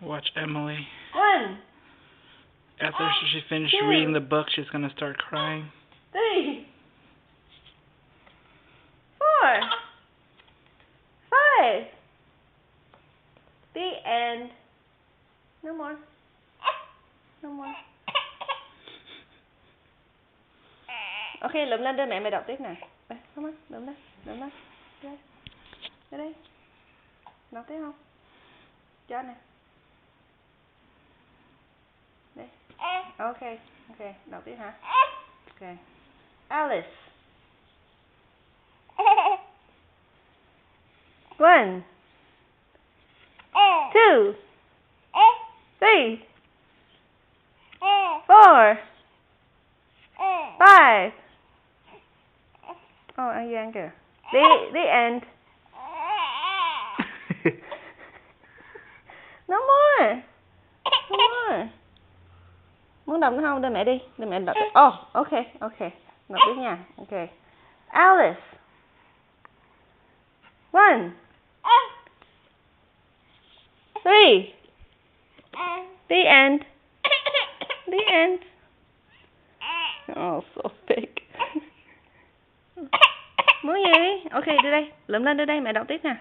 Watch Emily. 1, After she finished reading the book, she's gonna start crying. 3, 4, 5. The end. No more. No more. Ok, lượm lên đưa mẹ đọc tiếp nè. Đây, come on, lượm lên. Đây. Đây. Đọc tiếp không? Cho nè. Đây. Ok, đọc tiếp hả? Ok. Alice. 1, 2, 3, 4, 5. Ăn gian kìa. The end. No more. Muốn đọc nữa không? Đưa mẹ đi. Đưa mẹ đọc. Ok. Đọc tiếp nha. Ok. Alice. 1, 3. The end. Oh, so big. Muốn gì? Ok, đưa đây. Lượm lên đưa đây. Mẹ đọc tiếp nè.